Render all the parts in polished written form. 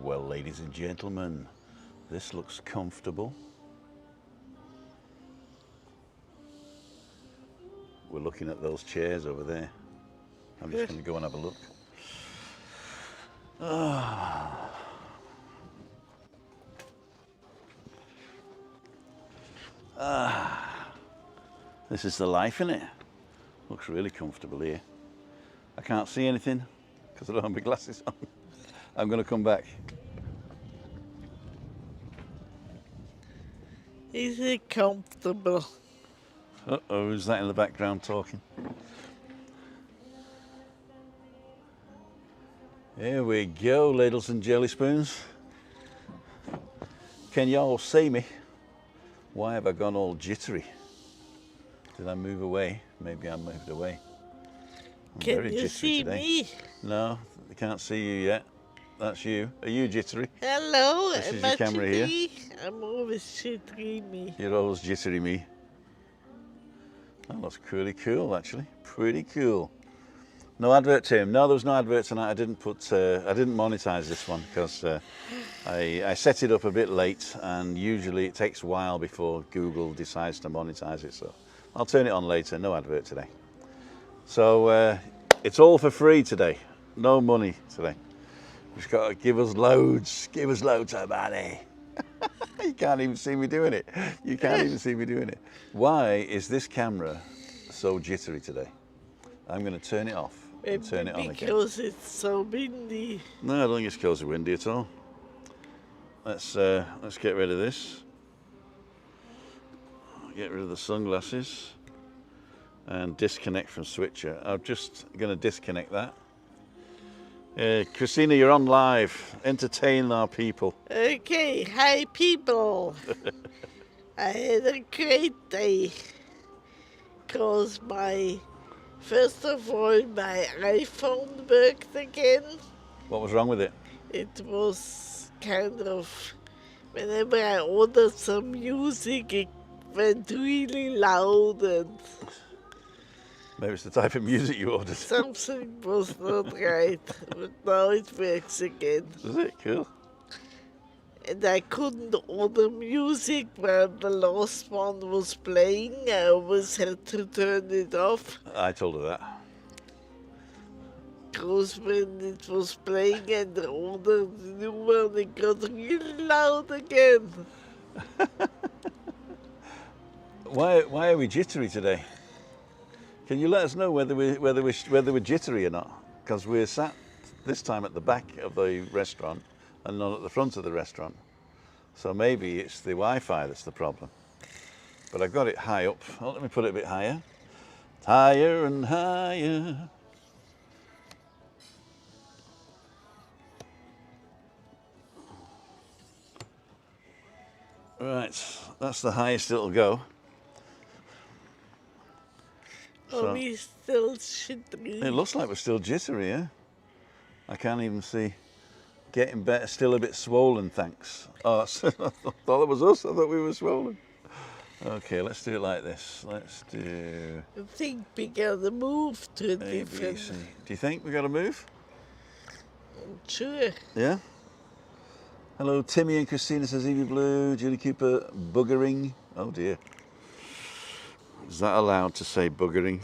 Well, ladies and gentlemen, this looks comfortable. We're looking at those chairs over there. I'm just going to go and have a look. This is the life, innit? Looks really comfortable here. I can't see anything because I don't have my glasses on. I'm going to come back. Is it comfortable? Uh-oh, who's that in the background talking? Here we go, ladles and jelly spoons. Can y'all see me? Why have I gone all jittery? Did I move away? Maybe I moved away. I'm Can very you jittery see today. me? No, I can't see you yet. That's you. Are you jittery? Hello, This is am your I camera here. jittery? I'm always jittery, me. You're always jittery me. That looks pretty cool, actually. Pretty cool. No advert, Tim. No, there was no advert tonight. I didn't monetize this one because I set it up a bit late, and usually it takes a while before Google decides to monetize it. So I'll turn it on later. No advert today. So it's all for free today. No money today. Just got to give us loads of money. You can't even see me doing it. You can't even see me doing it. Why is this camera so jittery today? I'm going to turn it off and turn it on again. Because it's so windy. No, I don't think it's because it's windy at all. Let's get rid of this. Get rid of the sunglasses and disconnect from switcher. I'm just going to disconnect that. Christina, you're on live. Entertain our people. Okay, hi people. I had a great day. Because first of all, my iPhone worked again. What was wrong with it? It was kind of, whenever I ordered some music, it went really loud and Maybe it's the type of music you ordered. something was not right. But now it works again. Is it? Cool. And I couldn't order music while the last one was playing. I always had to turn it off. I told her that. Because when it was playing and I ordered the new one, it got really loud again. Why are we jittery today? Can you let us know whether we're jittery or not? Because we're sat this time at the back of the restaurant and not at the front of the restaurant. So maybe it's the Wi-Fi that's the problem. But I've got it high up. Oh, let me put it a bit higher. Higher and higher. Right, that's the highest it'll go. Are we still jittery? It looks like we're still jittery, yeah? I can't even see. Getting better, still a bit swollen, thanks. Oh, I thought it was us. I thought we were swollen. Okay, let's do it like this. Let's do I think we gotta move to a different. ABC. Do you think we got to move? Sure. Yeah? Hello, Timmy and Christina says Evie Blue, Julie Cooper, buggering. Oh dear. Is that allowed to say buggering?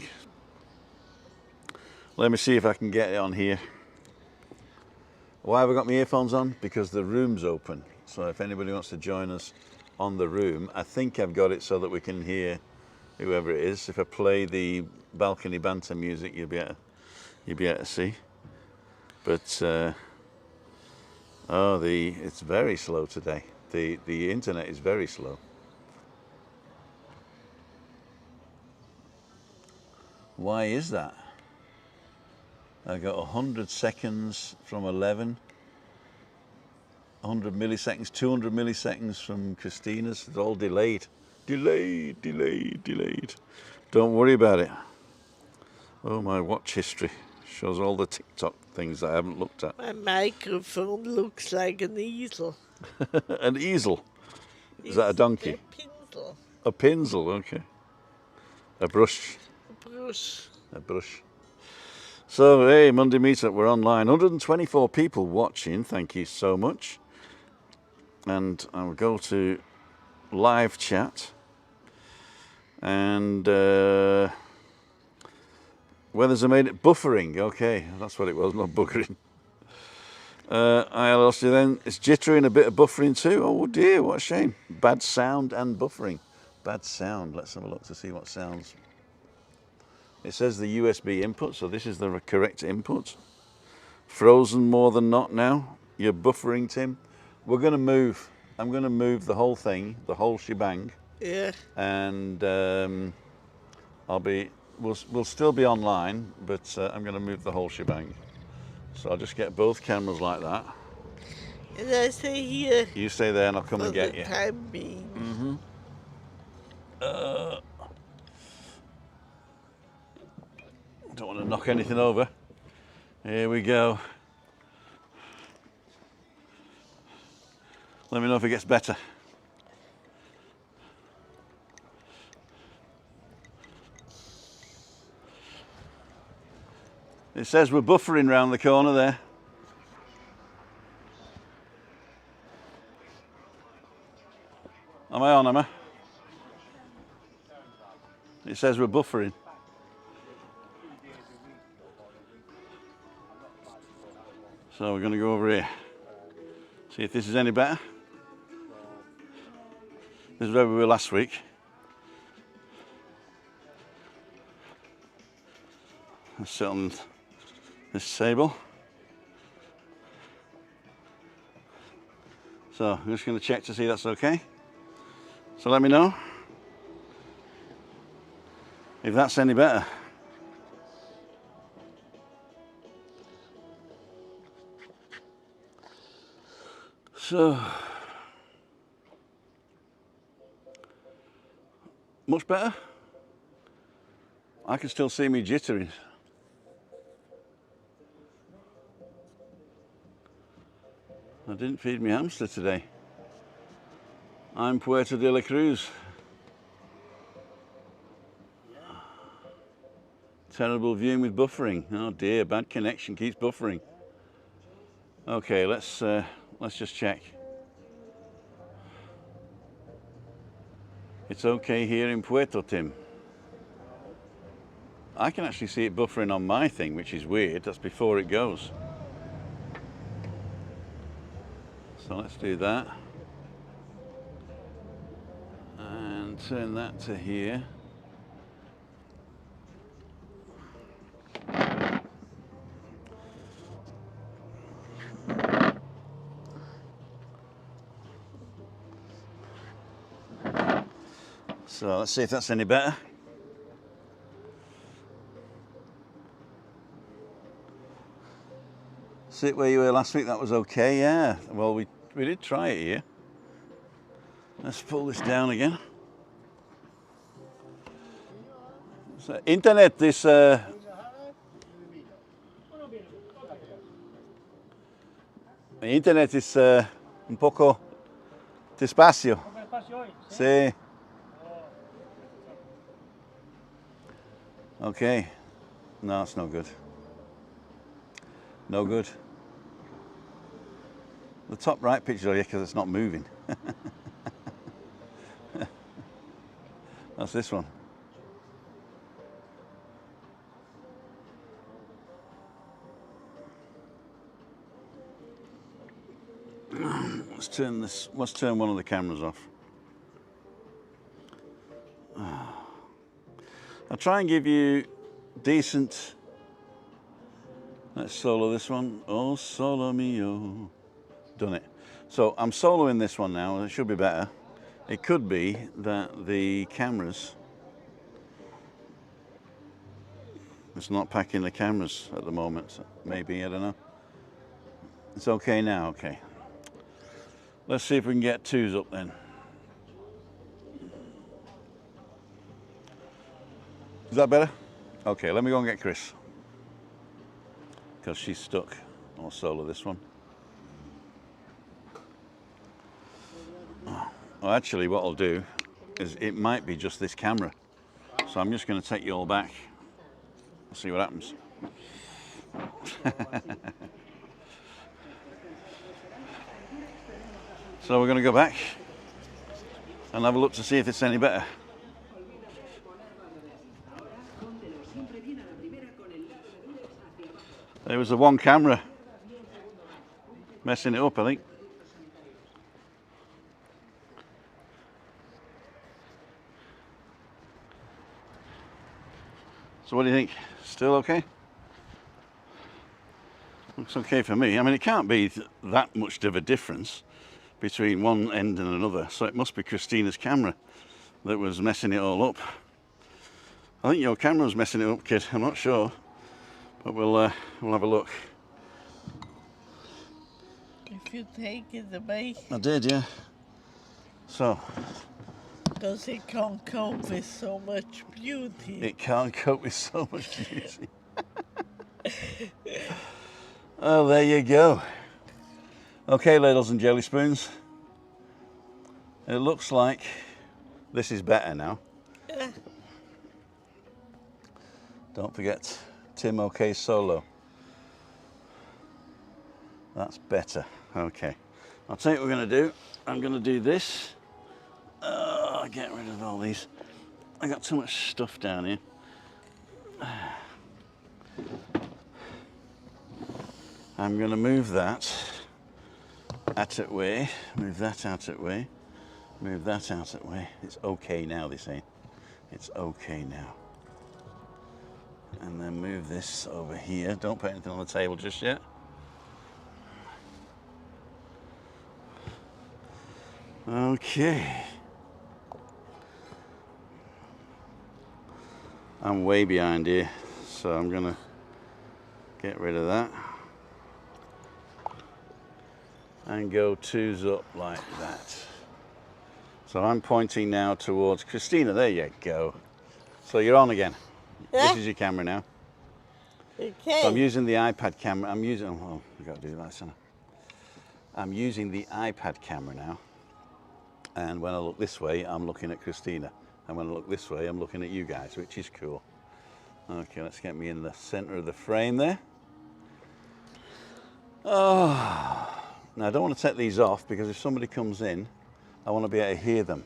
Let me see if I can get it on here. Why have I got my earphones on? Because the room's open. So if anybody wants to join us on the room, I think I've got it so that we can hear whoever it is. If I play the balcony banter music, you'll be able to see. But it's very slow today. The internet is very slow. Why is that? I got 100 seconds from 11, 100 milliseconds, 200 milliseconds from Christina's. It's all delayed. Delayed. Don't worry about it. Oh, my watch history shows all the TikTok things that I haven't looked at. My microphone looks like an easel. An easel? Is that a donkey? A pinsel. A pinsel, okay. A brush. A brush. A brush. So, hey, Monday Meetup, we're online. 124 people watching, thank you so much. And I'll go to live chat. And weathers are made it buffering. Okay, that's what it was, not buffering. I lost you then. It's jittering, a bit of buffering too. Oh dear, what a shame. Bad sound and buffering. Bad sound. Let's have a look to see what sounds. It says the USB input, so this is the correct input. Frozen more than not now. You're buffering, Tim. We're going to move. I'm going to move the whole thing, the whole shebang. Yeah. And we'll still be online, but I'm going to move the whole shebang. So I'll just get both cameras like that. And I stay here. You stay there and I'll come and get you. For the time being. Don't want to knock anything over. Here we go. Let me know if it gets better. It says we're buffering round the corner there. Am I on, am I? It says we're buffering. So we're going to go over here. See if this is any better. This is where we were last week. Let's sit on this table. So I'm just going to check to see that's okay. So let me know if that's any better. So, much better? I can still see me jittering. I didn't feed my hamster today. I'm Puerto de la Cruz. Terrible viewing with buffering. Oh dear, bad connection, keeps buffering. Okay, let's just check. It's okay here in Puerto, Tim. I can actually see it buffering on my thing, which is weird. That's before it goes. So let's do that. And turn that to here. So let's see if that's any better. Sit where you were last week, that was okay, yeah. Well, we did try it here. Let's pull this down again. So, internet is... internet is un poco despacio. Sí. Okay. No, it's no good. No good. The top right picture, yeah, because it's not moving. That's this one. Let's turn one of the cameras off. I'll try and give you decent. Let's solo this one. Oh, solo mio. Done it. So I'm soloing this one now. It should be better. It could be that the cameras, it's not packing the cameras at the moment. Maybe, I don't know. It's okay now, okay. Let's see if we can get twos up then. Is that better? Okay, let me go and get Chris, because she's stuck. I'll solo this one. Well, actually, what I'll do is it might be just this camera. So I'm just going to take you all back. We'll see what happens. So we're going to go back and have a look to see if it's any better. There was the one camera messing it up, I think. So what do you think? Still okay? Looks okay for me. I mean, it can't be that much of a difference between one end and another, so it must be Christina's camera that was messing it all up. I think your camera was messing it up, kid. I'm not sure, but we'll have a look. If you take it away, I did, yeah. So because it can't cope with so much beauty. it can't cope with so much beauty. Oh, there you go. Okay, ladles and jelly spoons. It looks like this is better now. Yeah. Don't forget Tim OK Solo. That's better. Okay. I'll tell you what we're going to do. I'm going to do this. Get rid of all these. I got too much stuff down here. I'm going to move that out of way. Move that out of way. Move that out of way. It's okay now, this ain't. It's okay now. And then move this over here. Don't put anything on the table just yet. Okay. I'm way behind here, so I'm gonna get rid of that and go twos up like that. So I'm pointing now towards Christina. There you go. So you're on again. Yeah. This is your camera now. Okay. So I'm using the iPad camera. I'm using, well, I've got to do that, son. I'm using the iPad camera now. And when I look this way, I'm looking at Christina. And when I look this way, I'm looking at you guys, which is cool. Okay, let's get me in the center of the frame there. Oh, now I don't want to take these off because if somebody comes in, I want to be able to hear them.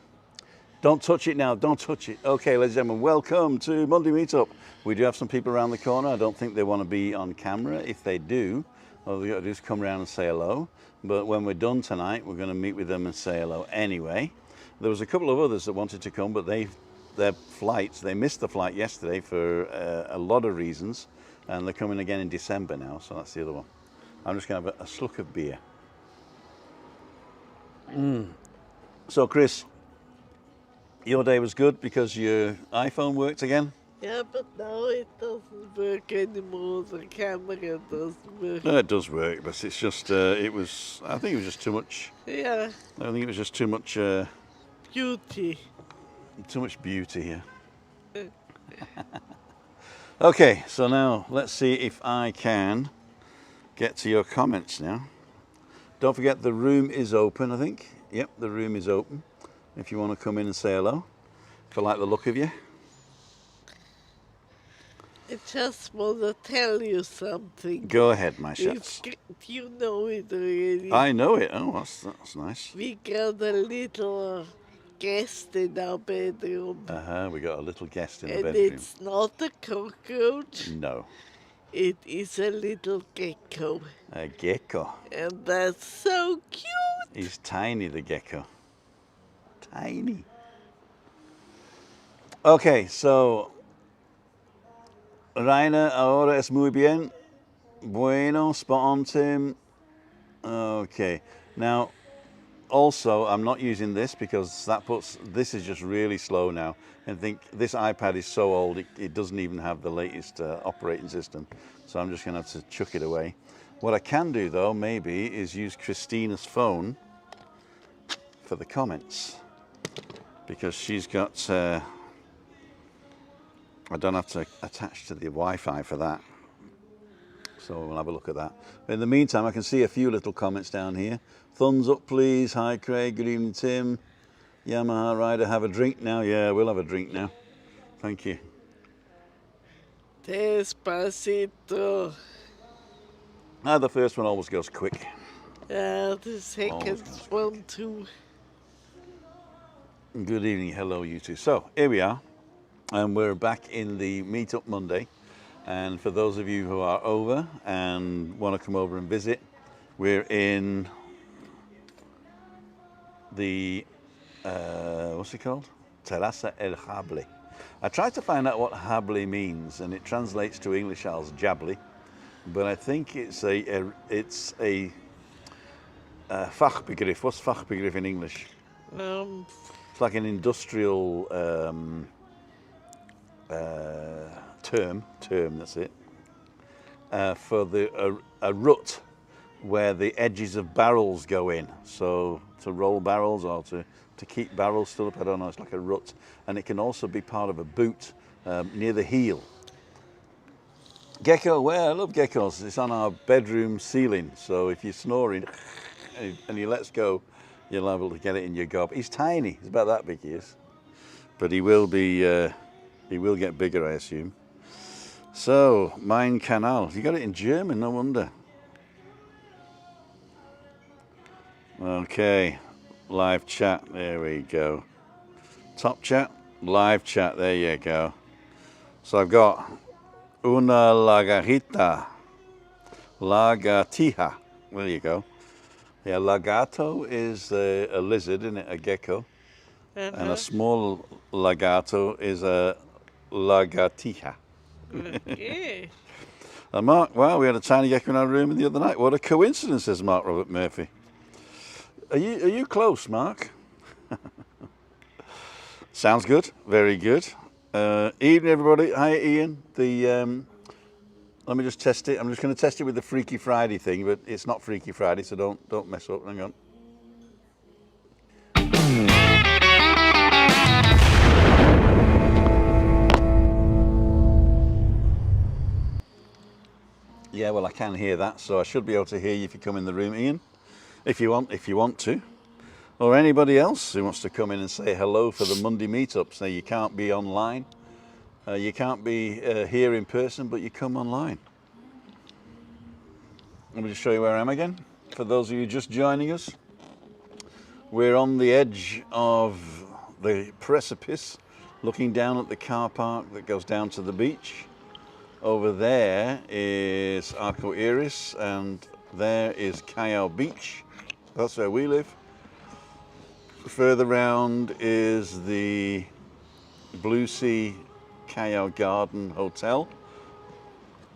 Don't touch it now, don't touch it. Okay, ladies and gentlemen, welcome to Monday Meetup. We do have some people around the corner. I don't think they want to be on camera. If they do, all they've got to do is come around and say hello. But when we're done tonight, we're going to meet with them and say hello anyway. There was a couple of others that wanted to come, but their flights, they missed the flight yesterday for a lot of reasons, and they're coming again in December now, so that's the other one. I'm just going to have a slug of beer. So, Chris, your day was good because your iPhone worked again? Yeah, but now it doesn't work anymore. The camera doesn't work. No, it does work, but it's just, I think it was just too much. Yeah. I think it was just too much. Beauty. Too much beauty here. Okay, so now let's see if I can get to your comments now. Don't forget the room is open, I think. Yep, the room is open. If you want to come in and say hello, if I like the look of you. I just want to tell you something. Go ahead, my schatz. You know it already. I know it. Oh, that's nice. We got a little guest in our bedroom. We got a little guest in the And bedroom. it's not a cockroach. No. It is a little gecko. A gecko. And that's so cute. He's tiny, the gecko. Tiny. Okay, so Rainer, ahora es muy bien. Bueno, spot on, Tim. Okay, now also I'm not using this because this is just really slow now. And I think this iPad is so old it doesn't even have the latest operating system. So I'm just going to have to chuck it away. What I can do though maybe is use Christina's phone for the comments because she's got. I don't have to attach to the Wi-Fi for that. So we'll have a look at that. But in the meantime, I can see a few little comments down here. Thumbs up, please. Hi, Craig. Good evening, Tim. Yamaha rider, have a drink now. Yeah, we'll have a drink now. Thank you. Despacito. The first one always goes quick. The second one too. Good evening, hello you two. So here we are, and we're back in the Meetup Monday. And for those of you who are over and want to come over and visit, we're in the, what's it called? Terraza El Jable. I tried to find out what Jable means, and it translates to English as Jabli, but I think it's a Fachbegriff. What's Fachbegriff in English? It's like an industrial term, that's it, for a rut where the edges of barrels go in. So to roll barrels or to keep barrels still up, I don't know, it's like a rut. And it can also be part of a boot near the heel. Gecko, well, I love geckos. It's on our bedroom ceiling. So if you're snoring and he lets go, you're liable to get it in your gob. He's tiny, he's about that big, he is. But he will get bigger, I assume. So, Mein Kanal. You got it in German, no wonder. Okay, live chat, there we go. Top chat, live chat, there you go. So I've got una lagartija, there you go. Yeah, lagarto is a lizard, isn't it, a gecko? And a small lagarto is a lagartija. Okay. Mark, wow, we had a tiny gecko in our room the other night. What a coincidence, says Mark Robert Murphy. Are you close, Mark? Sounds good, very good. Evening, everybody. Hi, Ian. Let me just test it. I'm just going to test it with the Freaky Friday thing, but it's not Freaky Friday, so don't mess up. Hang on. Yeah, well, I can hear that, so I should be able to hear you if you come in the room, Ian, if you want to, or anybody else who wants to come in and say hello for the Monday meetups. Now, you can't be online, you can't be here in person, but you come online. Let me just show you where I am again. For those of you just joining us, we're on the edge of the precipice, looking down at the car park that goes down to the beach. Over there is Arco Iris, and there is Callao Beach. That's where we live. Further round is the Blue Sea Callao Garden Hotel.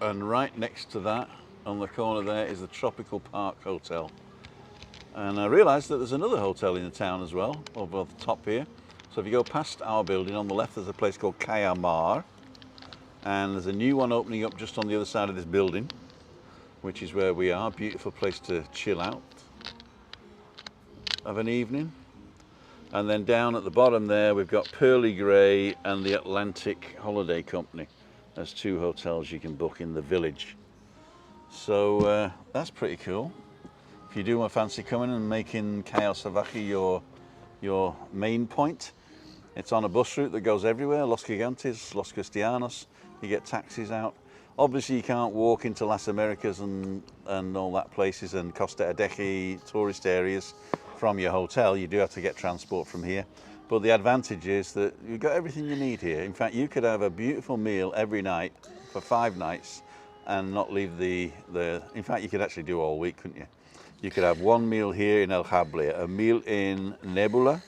And right next to that, on the corner there, is the Tropical Park Hotel. And I realised that there's another hotel in the town as well, over the top here. So if you go past our building, on the left there's a place called Callao Mar. And there's a new one opening up just on the other side of this building, which is where we are. Beautiful place to chill out of an evening. And then down at the bottom there, we've got Pearly Grey and the Atlantic Holiday Company. There's two hotels you can book in the village. So that's pretty cool. If you do want fancy coming and making Callao Salvaje your main point, it's on a bus route that goes everywhere. Los Gigantes, Los Cristianos. You get taxis out. Obviously, you can't walk into Las Americas and all that places and Costa Adeje tourist areas from your hotel. You do have to get transport from here. But the advantage is that you've got everything you need here. In fact, you could have a beautiful meal every night for 5 nights and not leave in fact, you could actually do all week, couldn't you? You could have one meal here in El Jable, a meal in Nebula,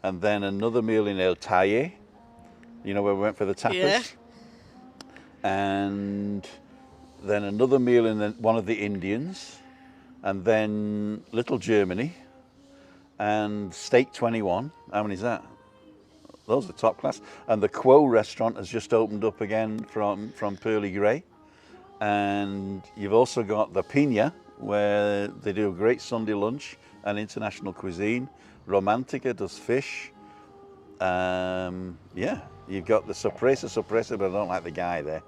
and then another meal in El Talle, you know, where we went for the tapas. Yeah. And then another meal in one of the Indians, and then Little Germany, and Steak 21. How many is that? Those are top class. And the Quo restaurant has just opened up again from Pearly Grey. And you've also got the Pina, where they do a great Sunday lunch and international cuisine. Romantica does fish. Yeah, you've got the Sorpresa, but I don't like the guy there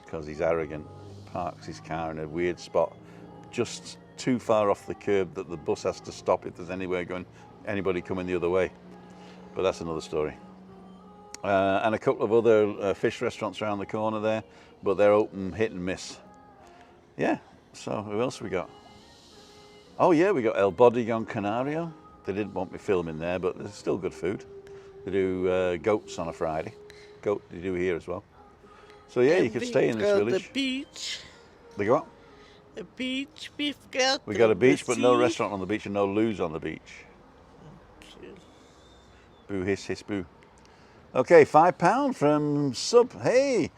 because he's arrogant. Parks his car in a weird spot, just too far off the curb that the bus has to stop if there's anybody coming the other way. But that's another story. And a couple of other fish restaurants around the corner there, but they're open hit and miss. Yeah, So who else we got? Oh yeah, we got El Bodegon Canario. They didn't want me filming there, but there's still good food. They do goats on a Friday. Goat they do here as well. So yeah, you could stay in this village. The beach. They go what? A beach we've got. We got a beach, but no sea. restaurant on the beach and no loos on the beach. Okay. Boo, hiss, hiss, boo. Okay, £5 from Sub. Hey,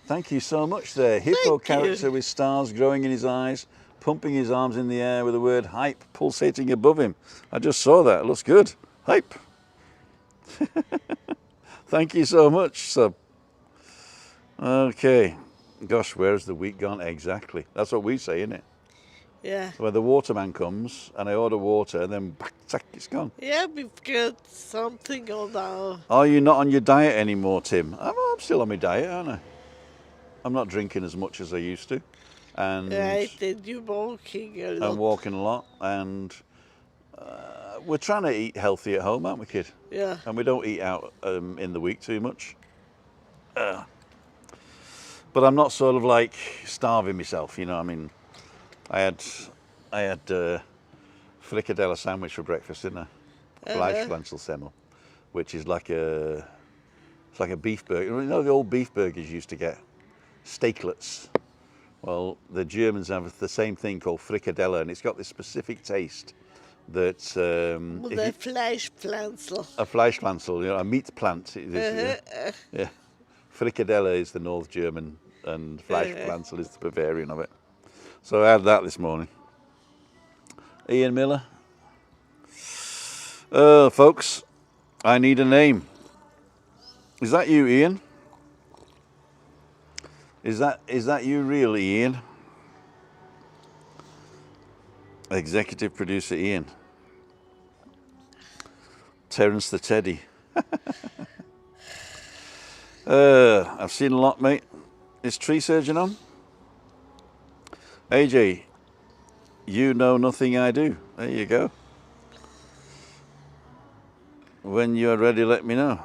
thank you so much there. Hippo character with stars growing in his eyes, pumping his arms in the air with the word hype pulsating above him. I just saw that. It looks good. Hype. Thank you so much, Sub. Okay. Gosh, where's the week gone? Exactly. That's what we say, isn't it? Yeah. Where the waterman comes and I order water and then back, it's gone. Yeah, we've got something on our... Are you not on your diet anymore, Tim? I'm still on my diet, aren't I? I'm not drinking as much as I used to. And right, and you're walking a lot. I'm walking a lot. And we're trying to eat healthy at home, aren't we, kid? Yeah. And we don't eat out in the week too much. But I'm not sort of like starving myself, you know. I mean, I had fricadella sandwich for breakfast, didn't I? Fleischpflanzelsemmel, which is like it's like a beef burger. You know the old beef burgers you used to get, steaklets. Well, the Germans have the same thing called fricadella, and it's got this specific taste that the Fleischpflanzel. A Fleischpflanzel, you know, a meat plant. Yeah. Fricadella is the North German, and Fleischpflanzel is the Bavarian of it. So I had that this morning. Ian Miller. Folks, I need a name. Is that you, Ian? Is that you really, Ian? Executive producer Ian. Terence the Teddy. I've seen a lot, mate. Is Tree Surgeon on? AJ, you know nothing I do. There you go. When you're ready, let me know.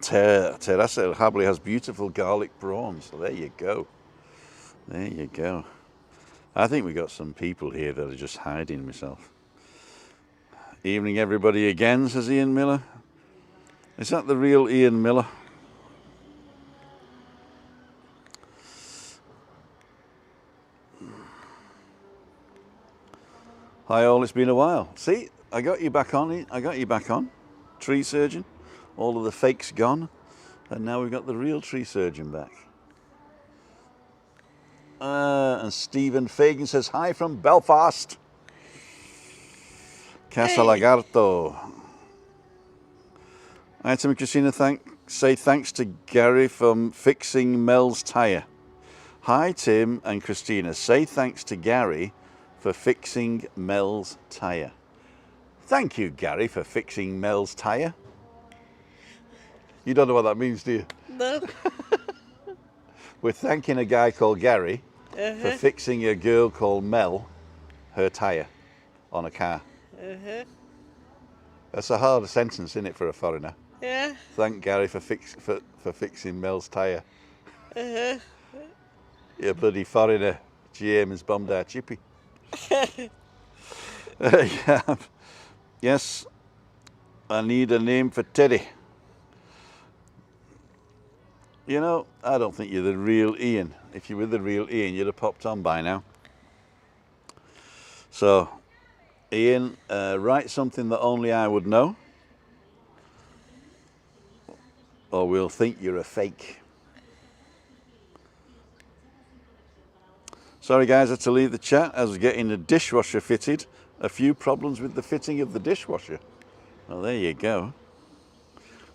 Teresa El Habli has beautiful garlic prawns. So there you go. There you go. I think we got some people here that are just hiding myself. Evening everybody again, says Ian Miller. Is that the real Ian Miller? Hi all, it's been a while. See, I got you back on. Tree Surgeon. All of the fakes gone. And now we've got the real Tree Surgeon back. And Stephen Fagan says, hi from Belfast. Casa Lagarto. Hi, Tim and Christina. Say thanks to Gary from fixing Mel's tyre. Hi, Tim and Christina. Say thanks to Gary for fixing Mel's tyre. Thank you, Gary, for fixing Mel's tyre. You don't know what that means, do you? No. We're thanking a guy called Gary for fixing a girl called Mel her tyre on a car. That's a hard sentence, isn't it, for a foreigner? Yeah. Thank Gary for fixing Mel's tyre. You bloody foreigner. GM bombed our chippy. Yeah. Yes, I need a name for Teddy. You know, I don't think you're the real Ian. If you were the real Ian, you'd have popped on by now. So, Ian, write something that only I would know, or we'll think you're a fake. Sorry guys, I had to leave the chat. I was getting the dishwasher fitted. A few problems with the fitting of the dishwasher. Well, there you go.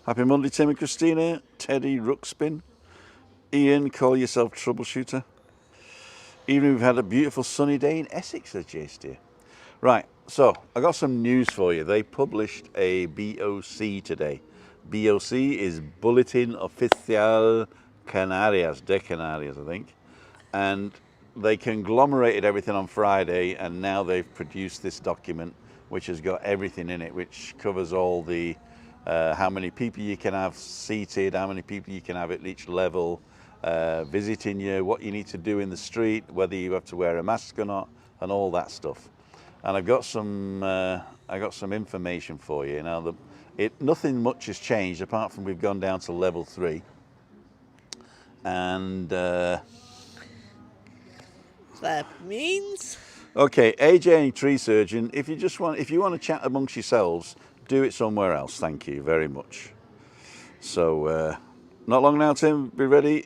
Happy Monday, Tim and Christina. Teddy Ruxpin. Ian, call yourself Troubleshooter. Even we've had a beautiful sunny day in Essex, says Jay Steer. Right, so I got some news for you. They published a BOC today. BOC is Bulletin Oficial Canarias, de Canarias, I think. And they conglomerated everything on Friday, and now they've produced this document which has got everything in it, which covers all the how many people you can have seated, how many people you can have at each level, visiting you, what you need to do in the street, whether you have to wear a mask or not, and all that stuff. And I've got some information for you now. Nothing much has changed apart from we've gone down to level 3, and That means okay, AJ and Tree Surgeon, if you want to chat amongst yourselves, do it somewhere else. Thank you very much. So, not long now, Tim. Be ready.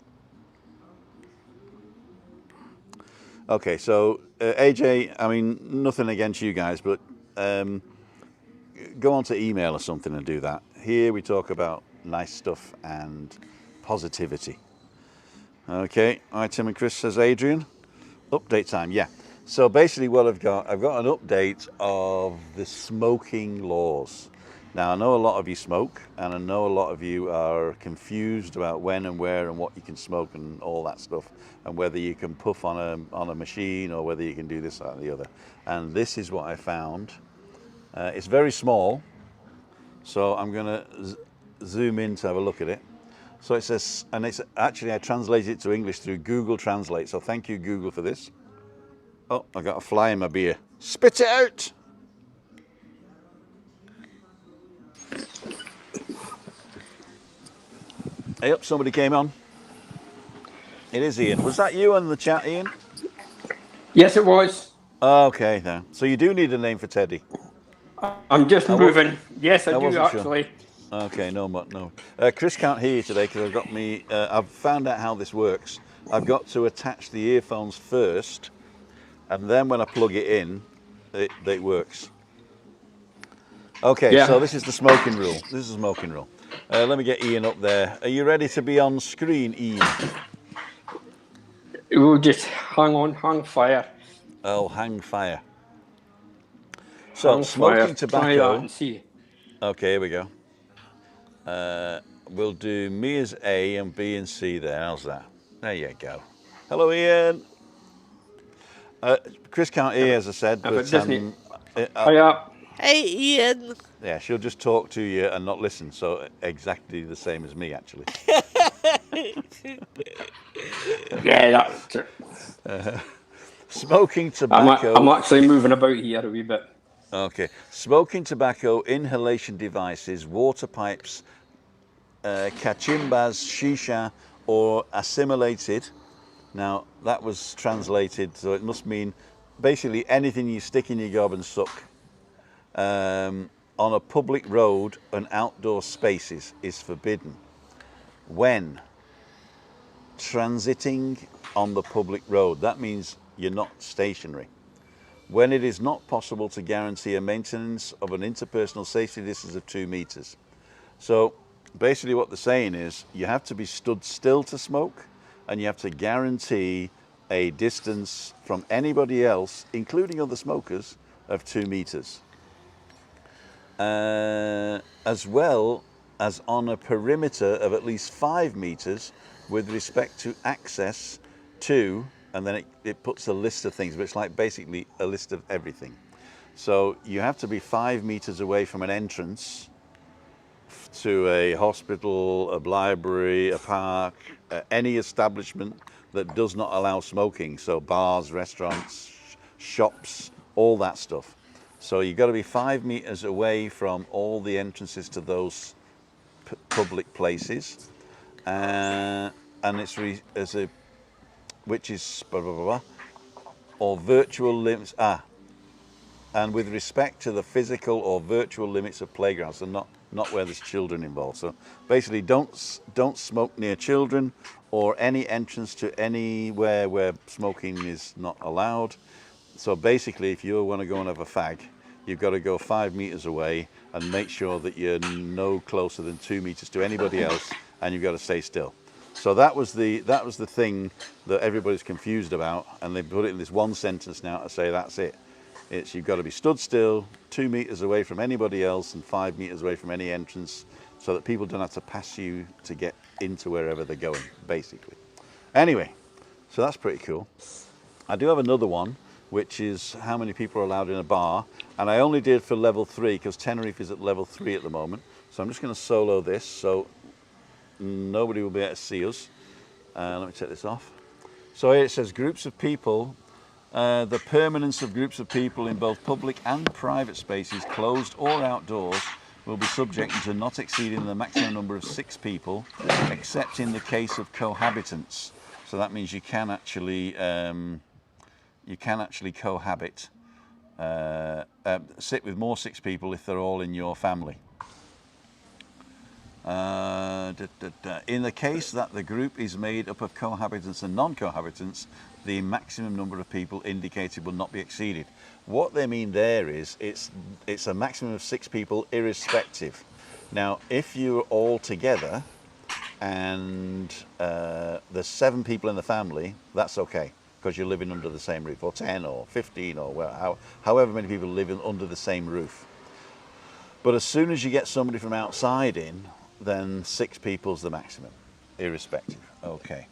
Okay, so AJ, I mean, nothing against you guys, but go on to email or something and do that. Here we talk about nice stuff and positivity. Okay, all right, Tim and Chris, says Adrian. Update time, yeah. So basically what I've got an update of the smoking laws. Now, I know a lot of you smoke, and I know a lot of you are confused about when and where and what you can smoke and all that stuff, and whether you can puff on a machine or whether you can do this, that, and the other. And this is what I found. It's very small, so I'm going to zoom in to have a look at it. So it says, and it's actually, I translated it to English through Google Translate, so thank you, Google, for this. Oh, I got a fly in my beer. Spit it out! Hey up, somebody came on. It is Ian. Was that you on the chat, Ian? Yes, it was. Okay, then. So you do need a name for Teddy. I'm just moving. Yes, I do wasn't sure. actually. Okay, no. Chris can't hear you today because I've found out how this works. I've got to attach the earphones first, and then when I plug it in, it works. Okay, Yeah. So this is the smoking rule. Let me get Ian up there. Are you ready to be on screen, Ian? We'll just hang fire. Oh, hang fire. So Hang smoking fire. tobacco. Try that and see. Okay, here we go. We'll do me as A and B and C there. How's that? There you go. Hello, Ian. Chris can't hear, as I said, but Hiya. hey, Ian. yeah, she'll just talk to you and not listen. So exactly the same as me, actually. Yeah, that's it. Smoking tobacco. I'm actually moving about here a wee bit. Okay. Smoking tobacco, inhalation devices, water pipes, cachimbas, shisha, or assimilated. Now, that was translated, so it must mean basically anything you stick in your gob and suck on a public road and outdoor spaces is forbidden when transiting on the public road. That means you're not stationary. When it is not possible to guarantee a maintenance of an interpersonal safety distance of 2 meters. So basically what they're saying is you have to be stood still to smoke, and you have to guarantee a distance from anybody else, including other smokers, of 2 meters. As well as on a perimeter of at least 5 meters with respect to access to, and then it puts a list of things, but it's like basically a list of everything. So you have to be 5 meters away from an entrance to a hospital, a library, a park, any establishment that does not allow smoking. So bars, restaurants, shops, all that stuff. So you've got to be 5 meters away from all the entrances to those public places. And it's which is blah, blah, blah, blah, or virtual limits. And with respect to the physical or virtual limits of playgrounds, so not where there's children involved. So basically, don't smoke near children or any entrance to anywhere where smoking is not allowed. So basically, if you want to go and have a fag, you've got to go 5 meters away and make sure that you're no closer than 2 meters to anybody else, and you've got to stay still. So that was the thing that everybody's confused about, and they put it in this one sentence now to say that's it. It's you've got to be stood still, 2 meters away from anybody else and 5 meters away from any entrance, so that people don't have to pass you to get into wherever they're going, basically. Anyway, so that's pretty cool. I do have another one, which is how many people are allowed in a bar. And I only did for level 3 because Tenerife is at level 3 at the moment. So I'm just going to solo this so nobody will be able to see us. Let me take this off. So here it says groups of people. The permanence of groups of people in both public and private spaces, closed or outdoors, will be subject to not exceeding the maximum number of 6 people, except in the case of cohabitants. So that means you can actually cohabit, sit with more 6 people if they're all in your family. In the case that the group is made up of cohabitants and non-cohabitants, the maximum number of people indicated will not be exceeded. What they mean there is it's a maximum of 6 people irrespective. Now, if you're all together and there's 7 people in the family, that's okay because you're living under the same roof, or 10 or 15 or however many people living under the same roof. But as soon as you get somebody from outside in, then 6 people's the maximum, irrespective. Okay.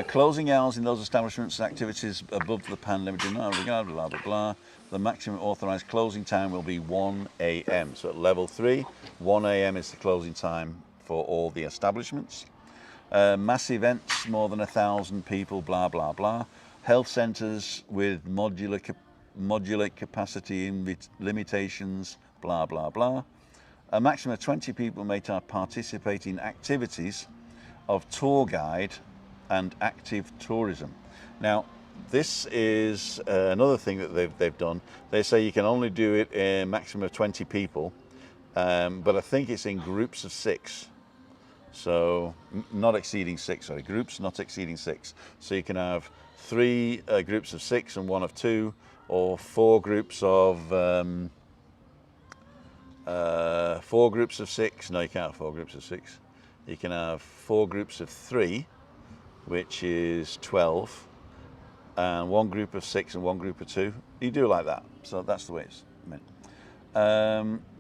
Closing hours in those establishments, activities above the pan limit, blah, blah, blah, blah, blah. The maximum authorised closing time will be 1 a.m. So at level 3, 1 a.m. is the closing time for all the establishments. Mass events, more than 1,000 people, blah, blah, blah. Health centres with modular capacity limitations, blah, blah, blah. A maximum of 20 people may participate in activities of tour guide and active tourism. Now, this is another thing that they've done. They say you can only do it a maximum of 20 people, but I think it's in groups of 6. So not exceeding 6, sorry, groups not exceeding 6. So you can have 3 groups of 6 and 1 of 2, or 4 groups of 4 groups of 6. No, you can't have 4 groups of 6. You can have 4 groups of 3, which is 12, and 1 group of 6 and 1 group of 2. You do it like that. So that's the way it's meant.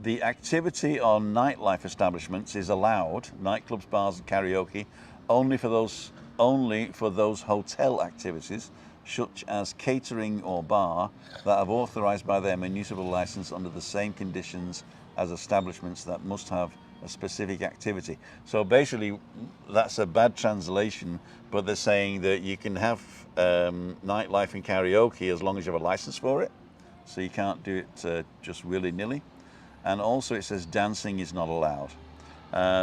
The activity on nightlife establishments is allowed, nightclubs, bars and karaoke, only for those hotel activities such as catering or bar that are authorised by their municipal licence under the same conditions as establishments that must have a specific activity. So basically that's a bad translation, but they're saying that you can have nightlife and karaoke as long as you have a licence for it. So you can't do it just willy-nilly. And also it says dancing is not allowed.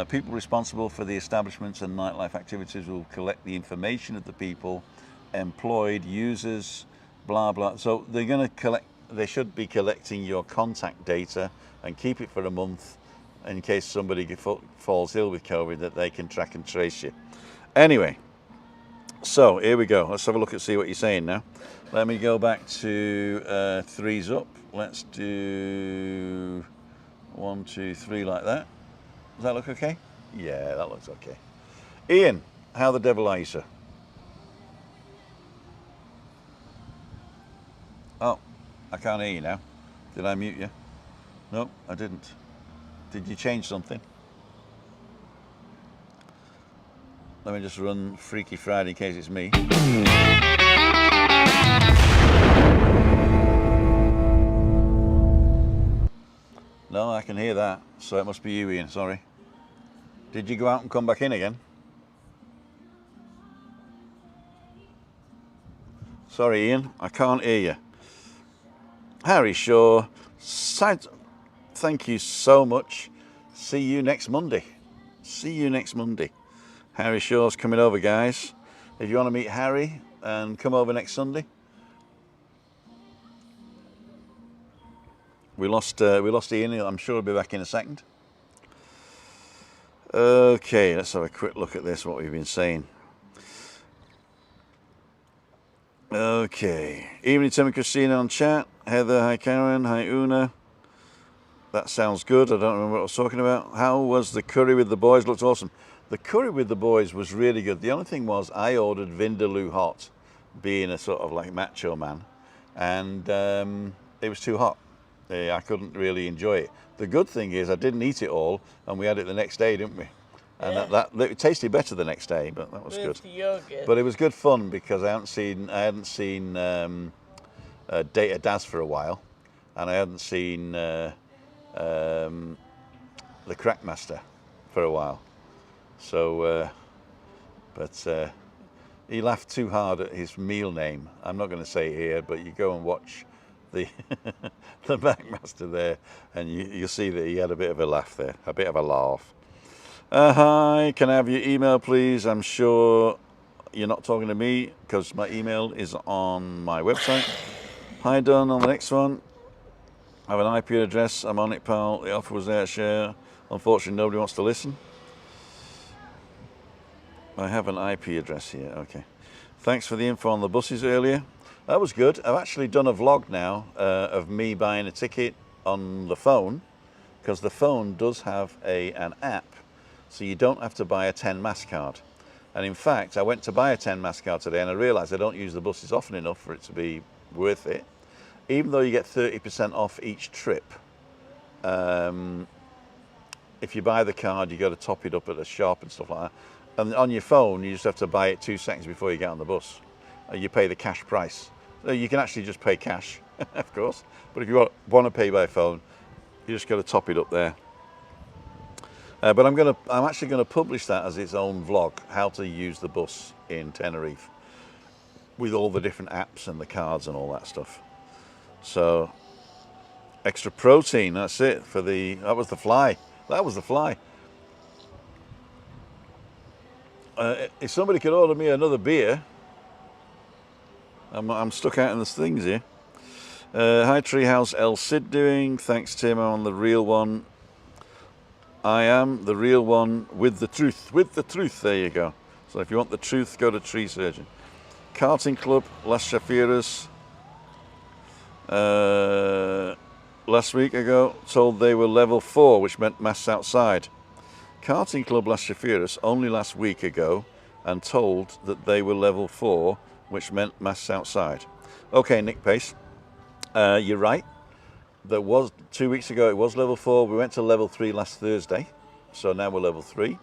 People responsible for the establishments and nightlife activities will collect the information of the people employed, users, blah, blah. So they're going to collect, they should be collecting your contact data and keep it for a month in case somebody falls ill with COVID, that they can track and trace you. Anyway, so here we go. Let's have a look and see what you're saying now. Let me go back to 3's up. Let's do 1, 2, 3 like that. Does that look okay? Yeah, that looks okay. Ian, how the devil are you, sir? Oh, I can't hear you now. Did I mute you? No, I didn't. Did you change something? Let me just run Freaky Friday in case it's me. No, I can hear that, so it must be you, Ian, sorry. Did you go out and come back in again? Sorry, Ian, I can't hear you. Harry Shaw, thank you so much. See you next Monday. See you next Monday. Harry Shaw's coming over, guys. If you want to meet Harry and come over next Sunday. We lost Ian. I'm sure he'll be back in a second. Okay, let's have a quick look at this, what we've been saying. Okay. Evening, Tim and Christina on chat. Heather, hi Karen, hi Una. That sounds good. I don't remember what I was talking about. How was the curry with the boys? Looked awesome. The curry with the boys was really good. The only thing was I ordered Vindaloo hot, being a sort of like macho man, and it was too hot. I couldn't really enjoy it. The good thing is I didn't eat it all, and we had it the next day, didn't we? And Yeah. it tasted better the next day, but that was good. With yogurt. But it was good fun because I hadn't seen Data Daz for a while, and I hadn't seen the Crackmaster for a while. So, but he laughed too hard at his meal name. I'm not going to say it here, but you go and watch the the Backmaster there, and you'll see that he had a bit of a laugh there, a bit of a laugh. Hi, can I have your email, please? I'm sure you're not talking to me because my email is on my website. Hi, done on the next one. I have an IP address. I'm on it, pal. The offer was there, share. Unfortunately, nobody wants to listen. I have an IP address here. Okay. Thanks for the info on the buses earlier. That was good. I've actually done a vlog now of me buying a ticket on the phone, because the phone does have an app, so you don't have to buy a 10 mass card. And in fact, I went to buy a 10 mass card today, and I realised I don't use the buses often enough for it to be worth it. Even though you get 30% off each trip, if you buy the card, you got to top it up at a shop and stuff like that. And on your phone, you just have to buy it 2 seconds before you get on the bus. You pay the cash price. So you can actually just pay cash, of course. But if you want to pay by phone, you just got to top it up there. But I'm actually going to publish that as its own vlog, how to use the bus in Tenerife, with all the different apps and the cards and all that stuff. So, extra protein, that's it for that was the fly. That was the fly. If somebody could order me another beer, I'm stuck out in the things here. Hi Treehouse El Cid doing. Thanks Tim, I'm on the real one. I am the real one with the truth. With the truth, there you go. So if you want the truth, go to Tree Surgeon. Karting Club, Las Chafiras. Last week ago, told they were level 4, which meant mass outside. Karting Club Las Chafiras only last week ago and told that they were level 4, which meant mass outside. Okay, Nick Pace, you're right. There was 2 weeks ago, it was level 4. We went to level 3 last Thursday, so now we're level 3,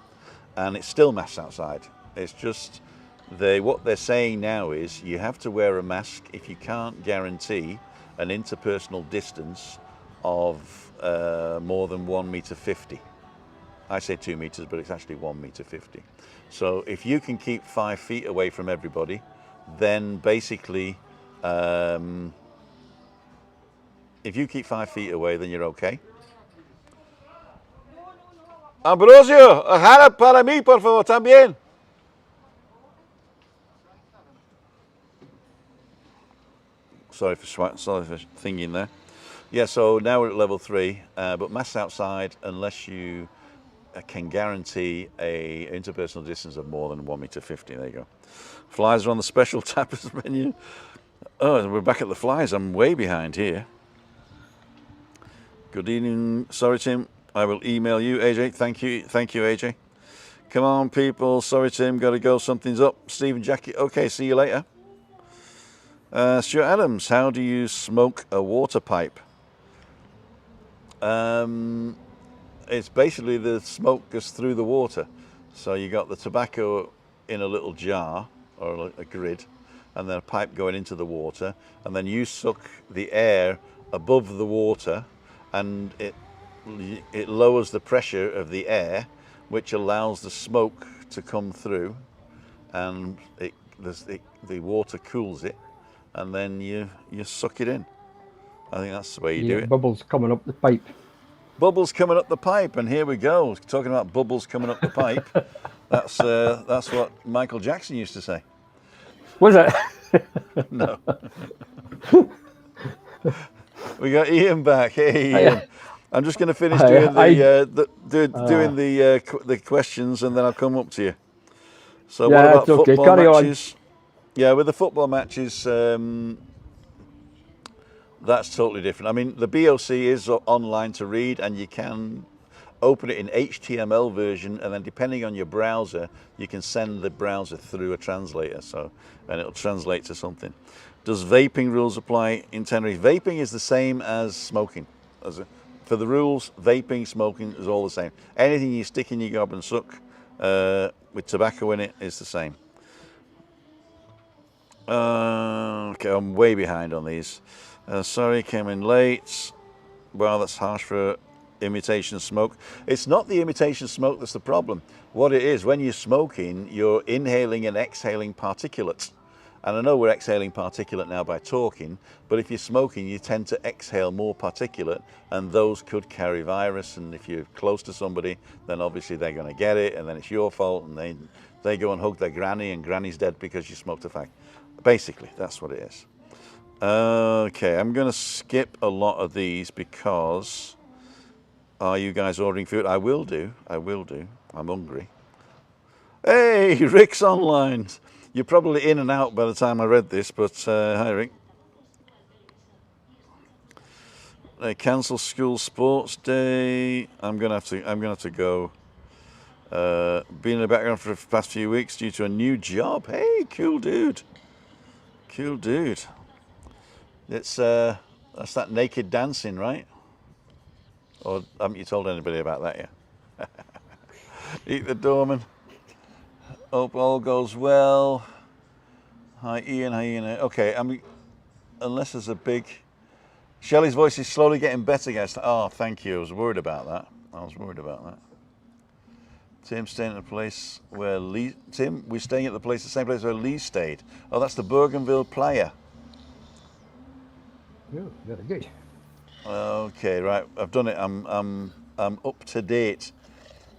and it's still mass outside. It's just what they're saying now is you have to wear a mask if you can't guarantee an interpersonal distance of more than 1.50 meters. I say 2 meters, but it's actually 1.50 meters. So if you can keep 5 feet away from everybody, then basically, if you keep 5 feet away, then you're okay. Ambrosio, jala para mí, por favor, también. Sorry for thinking there. Yeah, so now we're at level 3, but mass outside, unless you can guarantee a interpersonal distance of more than 1.50 meters. There you go. Flies are on the special tapas menu. Oh, we're back at the flies. I'm way behind here. Good evening. Sorry, Tim. I will email you, AJ. Thank you, AJ. Come on, people. Sorry, Tim. Got to go. Something's up. Stephen Jackie. Okay, see you later. Stuart Adams. How do you smoke a water pipe? It's basically the smoke goes through the water. So you got the tobacco in a little jar or a grid, and then a pipe going into the water, and then you suck the air above the water, and it lowers the pressure of the air, which allows the smoke to come through, and the water cools it, and then you suck it in. I think that's the way you do it. Bubbles coming up the pipe. Bubbles coming up the pipe, and here we go. Talking about bubbles coming up the pipe. That's what Michael Jackson used to say. Was it? No. We got Ian back. Hey, Ian. I'm just going to finish doing the questions, and then I'll come up to you. So what about football matches? Yeah, with the football matches, that's totally different. I mean, the BOC is online to read, and you can open it in HTML version, and then depending on your browser, you can send the browser through a translator, and it'll translate to something. Does vaping rules apply in Tenerife? Vaping is the same as smoking. For the rules, vaping, smoking is all the same. Anything you stick in your gob and suck with tobacco in it is the same. Okay, I'm way behind on these. Sorry, came in late. Well, that's harsh for imitation smoke. It's not the imitation smoke that's the problem. What it is, when you're smoking, you're inhaling and exhaling particulates. And I know we're exhaling particulate now by talking, but if you're smoking, you tend to exhale more particulate, and those could carry virus. And if you're close to somebody, then obviously they're going to get it, and then it's your fault, and they go and hug their granny, and granny's dead because you smoked a fag. Basically, that's what it is. Okay, I'm going to skip a lot of these because are you guys ordering food? I will do. I'm hungry. Hey, Rick's online. You're probably in and out by the time I read this, but hi, Rick. They cancel school sports day. I'm gonna have to go. Been in the background for the past few weeks due to a new job. Hey, cool dude. Cool dude. It's that's that naked dancing, right? Or haven't you told anybody about that yet? Eat the doorman. Hope all goes well. Hi Ian, Okay, I mean, unless there's a big... Shelley's voice is slowly getting better, guys. Oh, thank you. I was worried about that. Tim staying at the place where Lee... Tim, we're staying at the same place where Lee stayed. Oh, that's the Bougainville Playa. Oh, very good. Okay, right. I've done it. I'm up to date.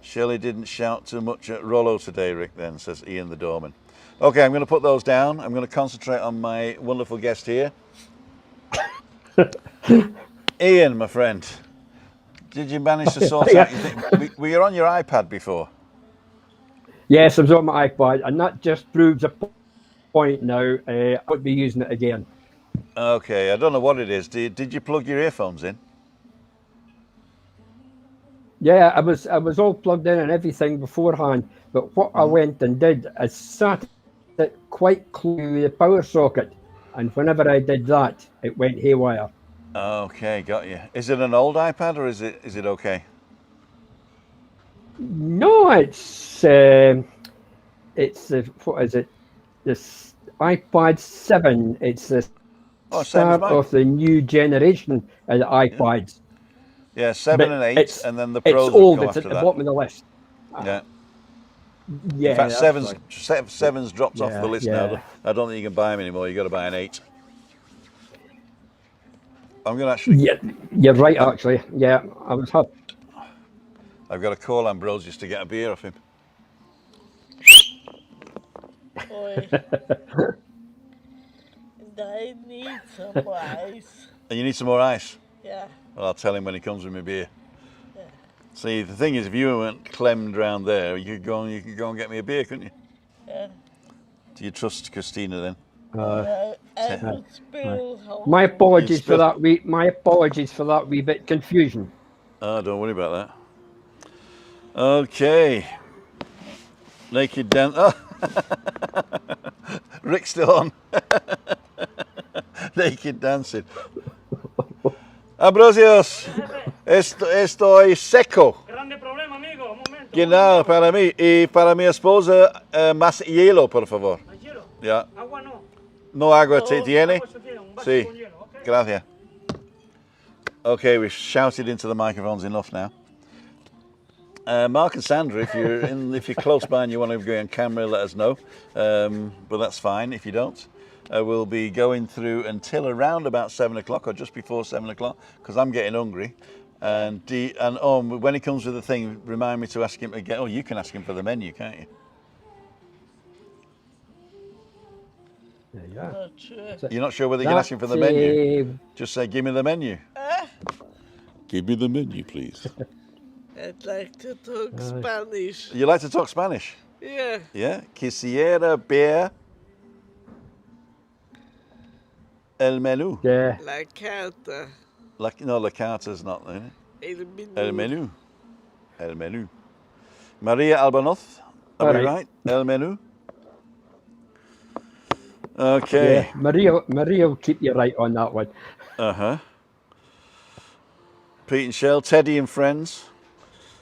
Shelley didn't shout too much at Rollo today, Rick, then, says Ian the doorman. Okay, I'm going to put those down. I'm going to concentrate on my wonderful guest here. Ian, my friend, did you manage to sort out your thing? Were you on your iPad before? Yes, I was on my iPad, and that just proves a point now. I won't be using it again. Okay, I don't know what it is. Did you plug your earphones in? Yeah, I was all plugged in and everything beforehand, but what I went and did is sat it quite close to the power socket, and whenever I did that, it went haywire. Okay, got you. Is it an old iPad or is it okay? No, it's what is it? This iPad 7. It's the start of the new generation of the iPads. Yeah, 7 and 8, and then the Pros it's old. Come it's after at the that. bottom of the list. Yeah. Yeah. In fact, seven's dropped off the list now. I don't think you can buy them anymore. You got to buy an 8. I'm going to actually. Yeah, you're right. Actually, yeah, I was happy. I've got to call Ambrosius to get a beer off him. Oi. And I need some ice. And you need some more ice? Yeah. Well, I'll tell him when he comes with me beer. Yeah. See, the thing is, if you weren't clemmed round there, you could go and get me a beer, couldn't you? Yeah. Do you trust Christina then? I would spill. My apologies for that. My apologies for that wee bit confusion. Oh, don't worry about that. Okay. Naked dance. Oh. Rick's still on. Naked dancing. Ambrosios, estoy seco. Grande problema, amigo. Un momento. Genau, para mí. Y para mi esposa, más hielo, por favor. ¿Más hielo? Ya. Agua no. No agua tiene? Agua se tiene, un vaso Sí. con hielo, okay? Gracias. Okay, we've shouted into the microphones enough now. Mark and Sandra, if you're close by and you want to go on camera, let us know. But that's fine if you don't. We'll be going through until around about 7 o'clock or just before 7 o'clock because I'm getting hungry. And when he comes with the thing, remind me to ask him again. Oh, you can ask him for the menu, can't you? Yeah. Not sure. You're not sure whether you can ask him for the menu? Just say, give me the menu. Give me the menu, please. I'd like to talk Spanish. You like to talk Spanish? Yeah. Yeah. Quisiera ver el menú. Yeah. La carta. No, la carta's not there. El menú. El menú. El menú. Maria Albanoth. Are we right? El menú. Okay. Yeah. Maria will keep you right on that one. Uh-huh. Pete and Shell, Teddy and friends.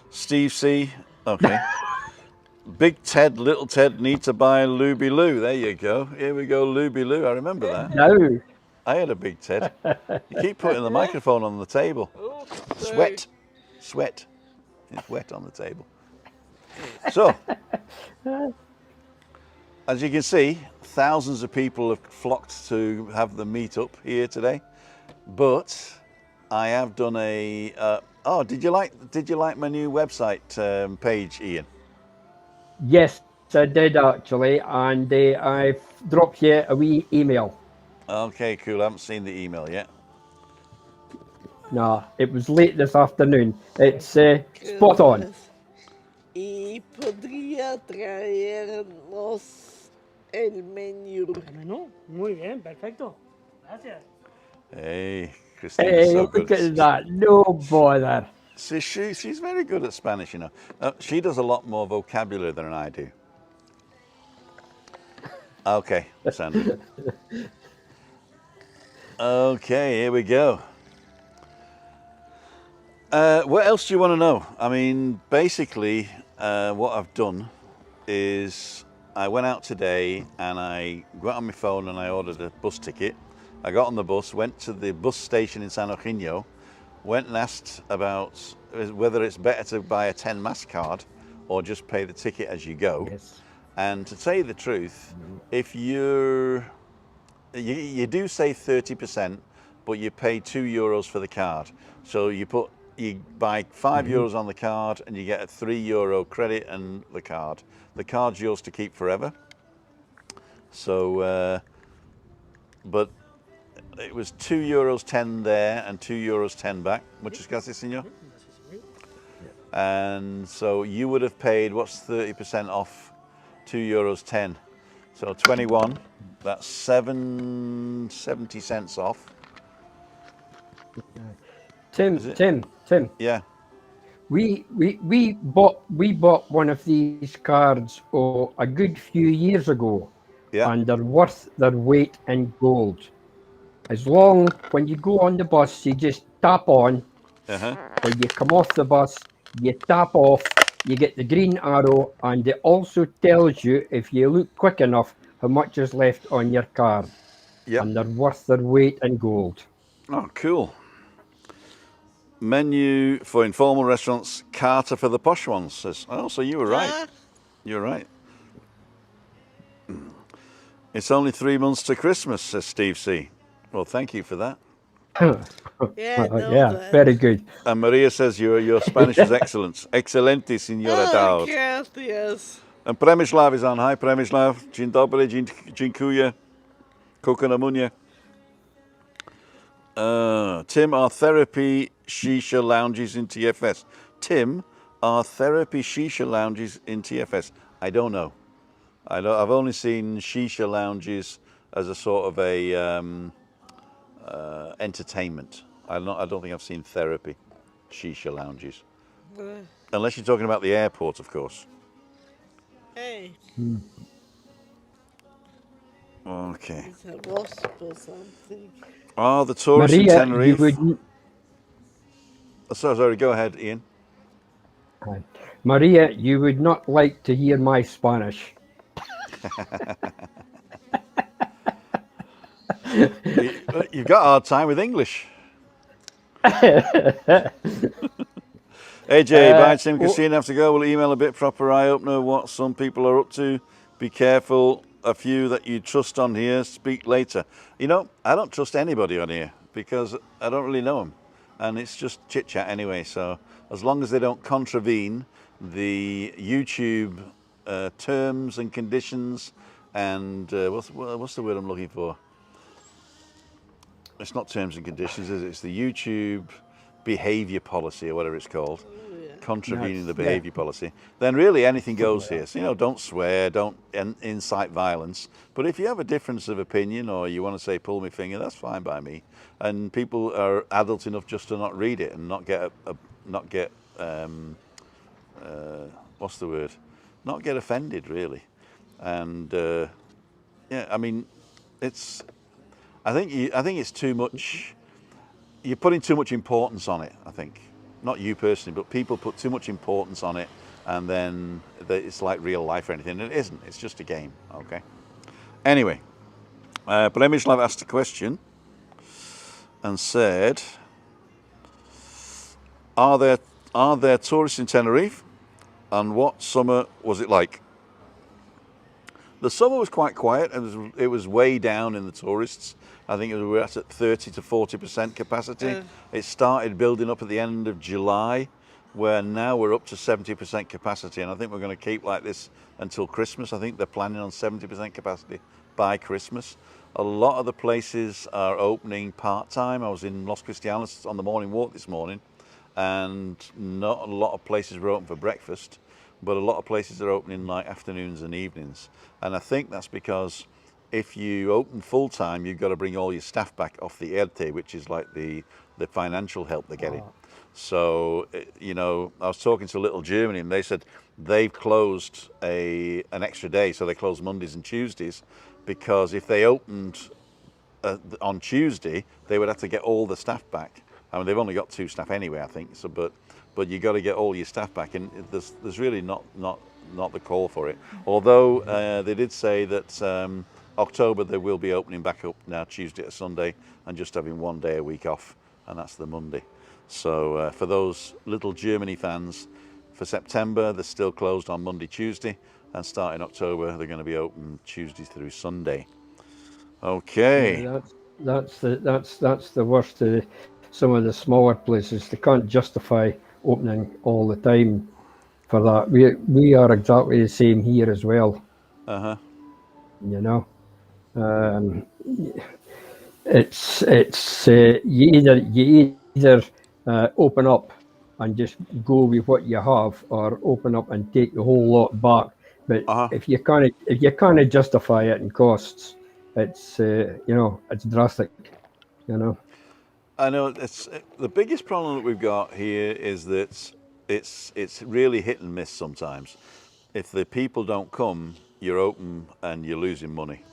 Steve C. Okay. Big Ted, Little Ted need to buy Luby Loo. There you go. Here we go, Luby Loo. I remember that. Now, I had a Big Ted. You keep putting the microphone on the table. Oh, Sweat. Sweat. It's wet on the table. So, as you can see, thousands of people have flocked to have the meetup here today. But I have done a. Oh, did you like my new website page, Ian? yes, I did actually, and I've dropped you a wee email. Okay, cool. I haven't seen the email yet. No, it was late this afternoon. It's spot on. Y podría traernos el menú. El menú. Muy bien, perfecto. Gracias. Hey, Christina, Hey, so look good. at that. No bother. See, she's very good at Spanish, you know. She does a lot more vocabulary than I do. Okay, Sandy. Okay, here we go. What else do you want to know? I mean, basically, what I've done is I went out today and I got on my phone and I ordered a bus ticket. I got on the bus, went to the bus station in San Eugenio, went and asked about whether it's better to buy a 10 mass card or just pay the ticket as you go. Yes. And to tell you the truth, if you do save 30%, but you pay €2 for the card. So you buy €5 on the card and you get a €3 credit and the card. The card's yours to keep forever. So, but it was €2.10 there and €2.10 back. Muchas gracias, señor. And so you would have paid, what's 30% off? €2.10. So 21, that's 70 cents off. Tim. Yeah. We bought one of these cards a good few years ago, Yeah. and they're worth their weight in gold. As long when you go on the bus, you just tap on. When you come off the bus, you tap off. You get the green arrow, and it also tells you, if you look quick enough, how much is left on your card. Yeah. And they're worth their weight in gold. Oh, cool. Menu for informal restaurants, Carter for the posh ones. Says, oh, so you were right. You were right. It's only 3 months to Christmas, says Steve C. Well, thank you for that. Yeah, very good. And Maria says your Spanish is excellent. Excelente, Signora Dowd. Gracias. And Premislav is on. Hi, Premislav. Dzień dobry, dziękuję. Kokonamunia. Tim, are therapy shisha lounges in TFS? Tim, are therapy shisha lounges in TFS? I don't know. I've only seen shisha lounges as a sort of a entertainment. I don't think I've seen therapy shisha lounges. Unless you're talking about the airport, of course. Hey. Okay. It's a wasp or something. Oh, the tourists in Maria, Tenerife. you would. Sorry, go ahead, Ian. Maria, you would not like to hear my Spanish. You've got a hard time with English. AJ, bye, Tim. Christina, have to go. We'll email a bit proper eye opener what some people are up to. Be careful. A few that you trust on here. Speak later. You know, I don't trust anybody on here because I don't really know them. And it's just chit chat anyway. So as long as they don't contravene the YouTube terms and conditions and what's the word I'm looking for? It's not terms and conditions, is it? It's the YouTube behavior policy or whatever it's called. Contravening the behavior policy, then really anything goes here. So, you know, don't swear, don't incite violence. But if you have a difference of opinion or you want to say pull my finger, that's fine by me. And people are adult enough just to not read it and not get what's the word? Not get offended, really. And yeah, I mean, I think it's too much. You're putting too much importance on it, I think. not you personally, but people put too much importance on it, and then it's like real life or anything. And it isn't. It's just a game. Okay. Anyway, Blemislav asked a question and said, "Are there tourists in Tenerife, and what summer was it like?" The summer was quite quiet. It was way down in the tourists. I think we were at 30 to 40% capacity. It started building up at the end of July, where now we're up to 70% capacity, and I think we're going to keep like this until Christmas. I think they're planning on 70% capacity by Christmas. A lot of the places are opening part-time. I was in Los Cristianos on the morning walk this morning, and not a lot of places were open for breakfast, but a lot of places are opening like afternoons and evenings. And I think that's because if you open full-time, you've got to bring all your staff back off the ERTE, which is like the financial help they're getting. So, you know, I was talking to Little Germany, and they said they've closed an extra day, so they close Mondays and Tuesdays, because if they opened on Tuesday, they would have to get all the staff back. I mean, they've only got 2 staff anyway, I think. So, but you got to get all your staff back, and there's really not the call for it. Although they did say that October they will be opening back up now, Tuesday to Sunday, and just having 1 day a week off, and that's the Monday. So for those Little Germany fans, for September they're still closed on Monday, Tuesday, and starting October they're going to be open Tuesday through Sunday. Okay. Yeah, that's the worst of some of the smaller places. They can't justify opening all the time for that. We are exactly the same here as well. You know, it's you either open up and just go with what you have, or open up and take the whole lot back. But if you can't justify it in costs, it's you know, it's drastic. You know. I know it's the biggest problem that we've got here is that it's really hit and miss sometimes. If the people don't come, you're open and you're losing money.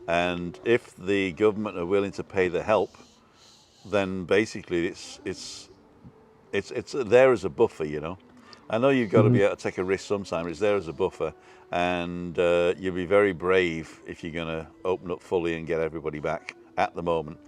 And if the government are willing to pay the help, then basically it's there as a buffer, you know. I know you've got to be able to take a risk sometimes. It's there as a buffer, and you'll be very brave if you're going to open up fully and get everybody back at the moment,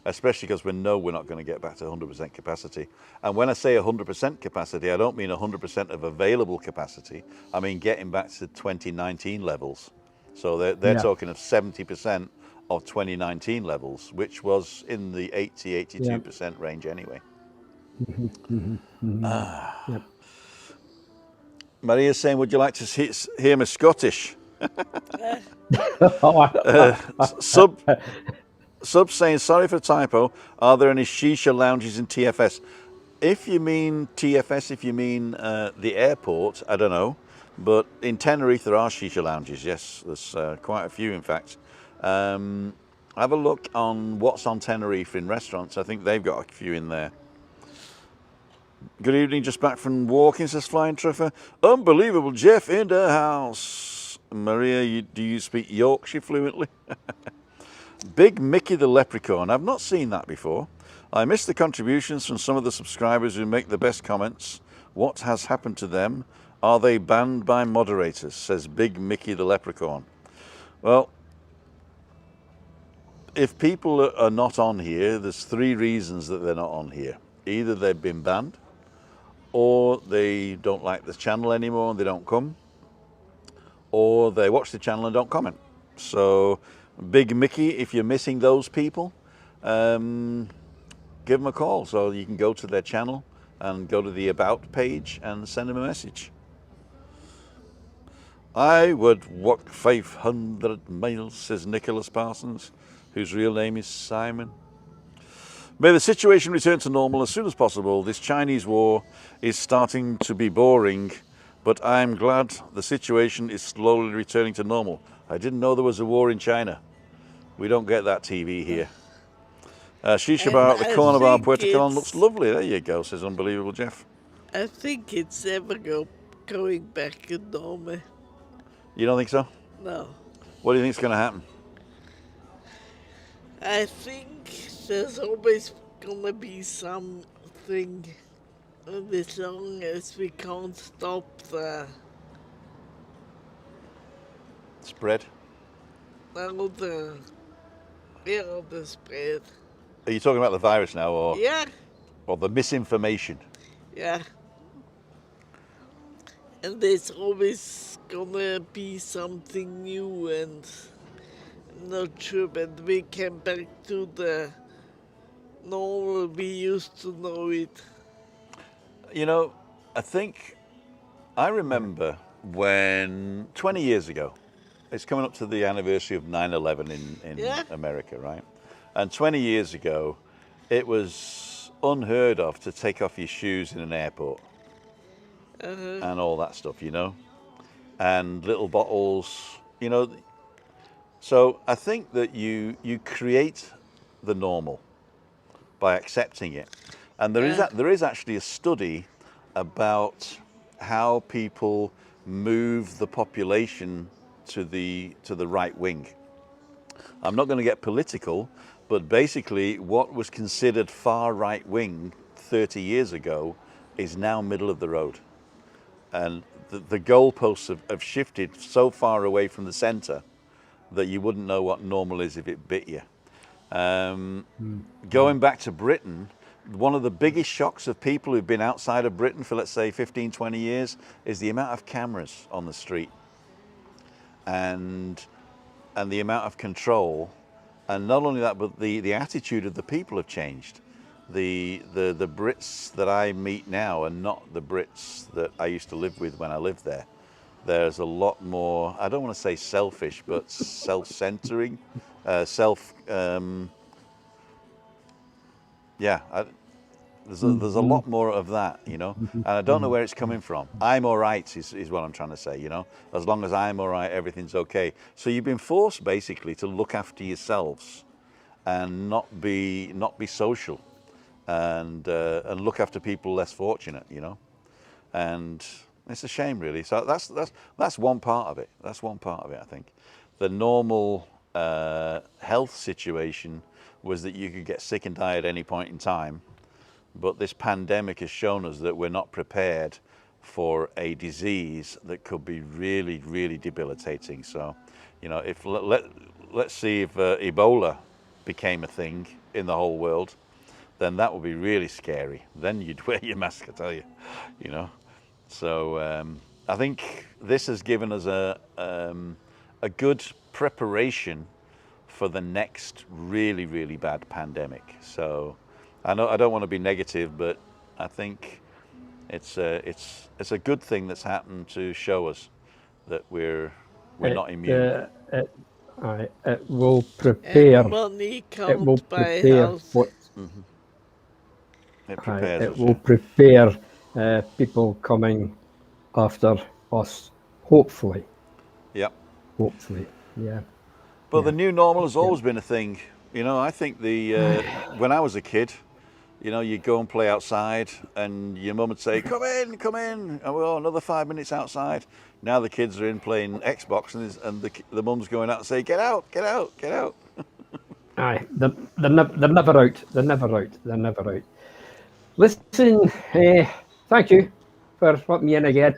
especially because we know we're not going to get back to 100% capacity. And when I say 100% capacity, I don't mean 100% of available capacity. I mean getting back to 2019 levels. So they're talking of 70% of 2019 levels, which was in the 82% range anyway. Yep. Maria's saying, would you like to hear me Scottish? Sub saying, sorry for the typo, are there any shisha lounges in TFS? If you mean TFS, if you mean the airport, I don't know. But in Tenerife there are shisha lounges, yes. There's quite a few, in fact. Have a look on what's on Tenerife in restaurants. I think they've got a few in there. Good evening, just back from walking, says Flying Truffer. Unbelievable, Jeff in the house. Maria, do you speak Yorkshire fluently? Big Mickey the Leprechaun. I've not seen that before. I missed the contributions from some of the subscribers who make the best comments. What has happened to them? Are they banned by moderators? Says Big Mickey the Leprechaun. Well, if people are not on here, there's 3 reasons that they're not on here. Either they've been banned, or they don't like the channel anymore and they don't come, or they watch the channel and don't comment. So Big Mickey, if you're missing those people, give them a call. So you can go to their channel and go to the About page and send them a message. I would walk 500 miles, says Nicholas Parsons, whose real name is Simon. May the situation return to normal as soon as possible. This Chinese war is starting to be boring, but I'm glad the situation is slowly returning to normal. I didn't know there was a war in China. We don't get that TV here. Shisha bar at the corner bar, Puerto Colon looks lovely. There you go, says Unbelievable Jeff. I think it's never going back to normal. You don't think so? No. What do you think is going to happen? I think there's always gonna be something And as long as we can't stop the Spread. the spread. Are you talking about the virus now, or Yeah, the misinformation? yeah. And there's always gonna be something new, and I'm not sure when we come back to the normal we used to know it. You know, I think I remember when 20 years ago, it's coming up to the anniversary of 9/11 in Yeah. America, right? And 20 years ago, it was unheard of to take off your shoes in an airport and all that stuff, you know, and little bottles, you know. So I think that you create the normal by accepting it, and there is actually a study about how people move the population to the right wing. I'm not going to get political, but basically what was considered far right wing 30 years ago is now middle of the road. And the goalposts have shifted so far away from the centre that you wouldn't know what normal is if it bit you. Going back to Britain, one of the biggest shocks of people who've been outside of Britain for, let's say, 15, 20 years is the amount of cameras on the street and the amount of control. And not only that, but the attitude of the people have changed. The Brits that I meet now are not the Brits that I used to live with when I lived there. There's a lot more, I don't want to say selfish, but self-centering, there's a lot more of that, you know, and I don't know where it's coming from. I'm all right is what I'm trying to say, you know. As long as I'm all right, everything's okay. So you've been forced basically to look after yourselves and not be social, and look after people less fortunate, you know. And it's a shame, really. So that's one part of it. That's one part of it, I think. The normal health situation was that you could get sick and die at any point in time, but this pandemic has shown us that we're not prepared for a disease that could be really, really debilitating. So, you know, if let's see if Ebola became a thing in the whole world, then that would be really scary. Then you'd wear your mask, I tell you, you know. So I think this has given us a good preparation for the next really, really bad pandemic. So I know I don't want to be negative, but I think it's a good thing that's happened to show us that we're not immune. It will prepare. Money It will can't buy prepare health. what. It prepares It us. will prepare people coming after us. Hopefully. Yep. Hopefully. Yeah. But the new normal has always been a thing. You know, I think when I was a kid, you know, you'd go and play outside and your mum would say, come in. And well, another 5 minutes outside. Now the kids are in playing Xbox and the mum's going out and say, get out. Aye, they're never out. They're never out. Listen, thank you for letting me in again.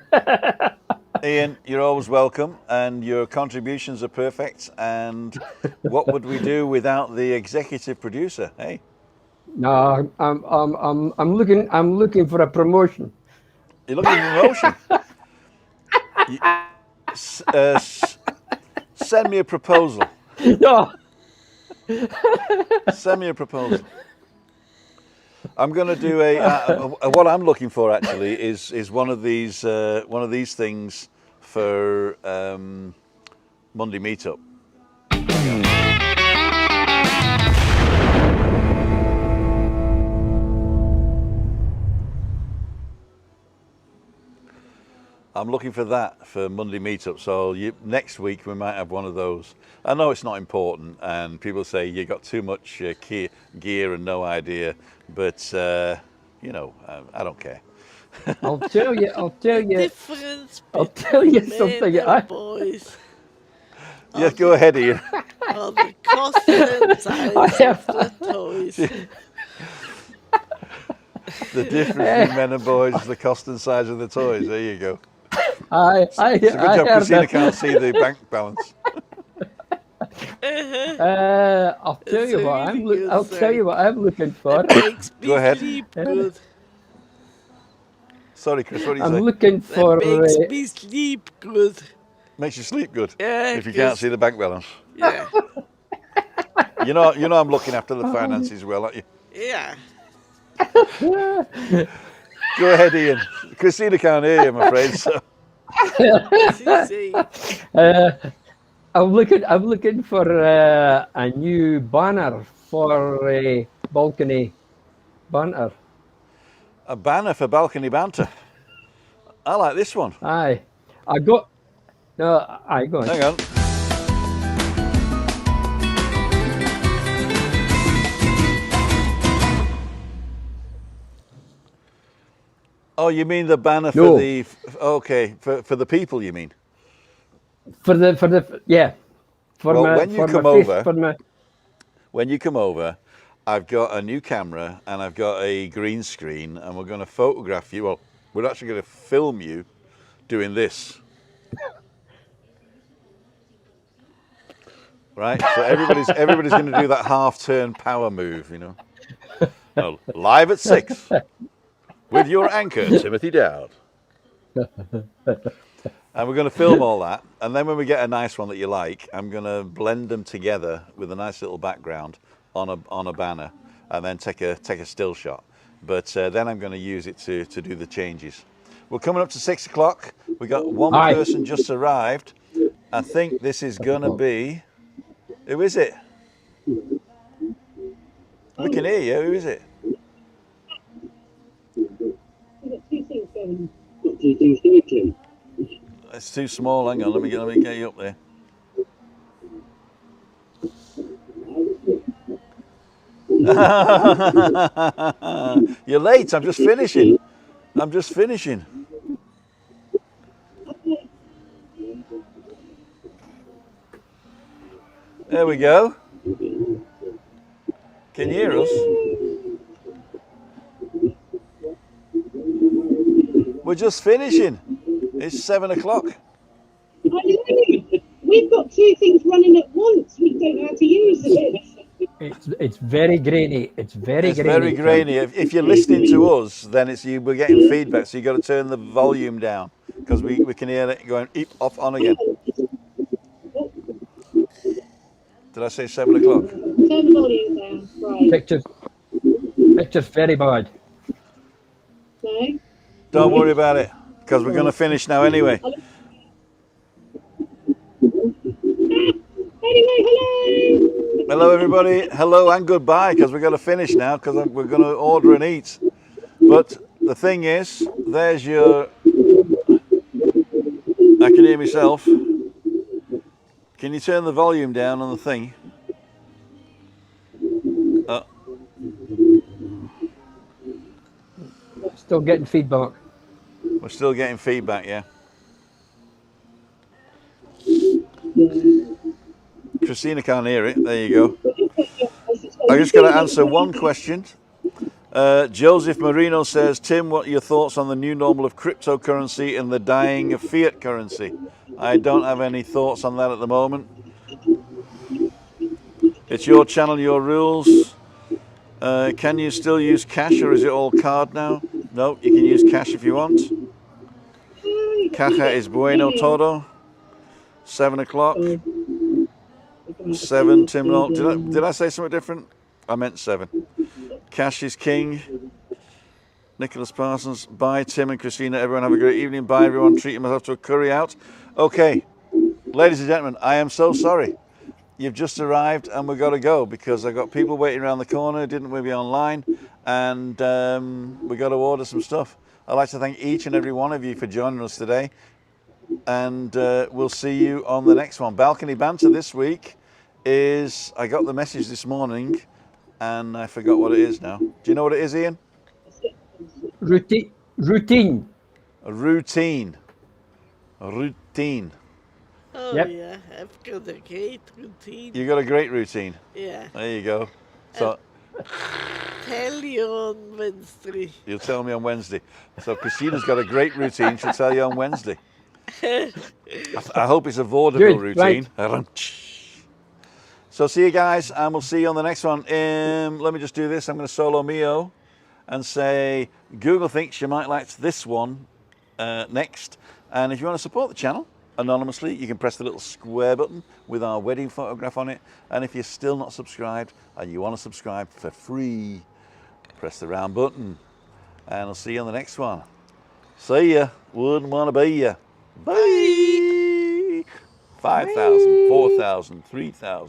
Ian, you're always welcome, and your contributions are perfect. And what would we do without the executive producer? Hey. No, I'm looking for a promotion. You're looking for promotion. Send me a proposal. No. Send me a proposal. I'm going to do what I'm looking for actually is one of these things for Monday Meetup. I'm looking for that for Monday Meetup. So next week we might have one of those. I know it's not important, and people say you got too much gear and no idea, but you know, I don't care. I'll tell you. Difference I'll tell you between something. men and boys. Yes, go ahead, Ian. Are the cost and size of the toys. The difference between men and boys is the cost and size of the toys. There you go. It's a It's a good job Christina can't see the bank balance. I'll tell It's you a what really good I'll tell you what I'm looking for. It makes me Go ahead. sleep good. Sorry, Chris, what do you I'm say? looking That for. makes me sleep good. Makes you sleep good Yeah, if you can't 'cause- see the bank balance. Yeah, You know I'm looking after the finances well, aren't you? yeah. Go ahead, Ian. Christina can't hear you, I'm afraid. So What's he saying? I'm looking for a new banner for balcony banter. a banner for balcony banter. I like this one. Aye, I got no. Aye, go on. Hang on. Oh, you mean the banner for No. the? Okay, for the people, you mean? For the yeah. For Well, my when you for come my face, over- for my When you come over, I've got a new camera and I've got a green screen, and we're going to photograph you. Well, we're actually going to film you doing this. Right, so everybody's going to do that half-turn power move, you know. Now, live at 6 with your anchor, Timothy Dowd. And we're going to film all that, and then when we get a nice one that you like, I'm going to blend them together with a nice little background on a banner, and then take a still shot. But then I'm going to use it to do the changes. We're coming up to 6 o'clock. We got one Aye. person just arrived. I think this is going to be. Who is it? We can hear you. Who is it? It's too small. Hang on. Let me get you up there. You're late. I'm just finishing. There we go. Can you hear us? We're just finishing. It's 7 o'clock. I know. We've got two things running at once. We don't know how to use it. it's very grainy. It's very grainy. If you're listening to us, then we're getting feedback, so you got to turn the volume down because we can hear it going off on again. Did I say 7 o'clock? Turn the volume down. Right. Picture's very bad. No. Don't worry about it because we're going to finish now anyway. Anyway, hello. Hello everybody, hello and goodbye because we're going to finish now because we're going to order and eat. But the thing is, there's your. I can hear myself. Can you turn the volume down on the thing? Still getting feedback. We're still getting feedback, yeah. Christina can't hear it. There you go. I'm just going to answer one question. Joseph Marino says, Tim, what are your thoughts on the new normal of cryptocurrency and the dying of fiat currency? I don't have any thoughts on that at the moment. It's your channel, your rules. Can you still use cash or is it all card now? No, you can use cash if you want. Caja es bueno todo. 7 o'clock. 7, Tim. No, did I say something different? I meant 7. Cash is king. Nicholas Parsons. Bye, Tim and Christina. Everyone have a great evening. Bye, everyone. Treating myself to a curry out. Okay, ladies and gentlemen, I am so sorry. You've just arrived and we've got to go because I've got people waiting around the corner, didn't we be online, and we've got to order some stuff. I'd like to thank each and every one of you for joining us today, and we'll see you on the next one. Balcony Banter this week is, I got the message this morning and I forgot what it is now. Do you know what it is, Ian? Routine. A routine. A routine. Oh Yep. yeah, I've got a great routine. You got a great routine. Yeah. There you go. So Tell you on Wednesday. You'll tell me on Wednesday. So Christina's got a great routine. She'll tell you on Wednesday. I hope it's a vaudeville Good, routine. right. So see you guys, and we'll see you on the next one. Let me just do this. I'm going to solo Mio and say Google thinks you might like this one next. And if you want to support the channel anonymously, you can press the little square button with our wedding photograph on it. And if you're still not subscribed and you want to subscribe for free, press the round button. And I'll see you on the next one. See ya. Wouldn't want to be ya. Bye. 5,000, 4,000, 3,000.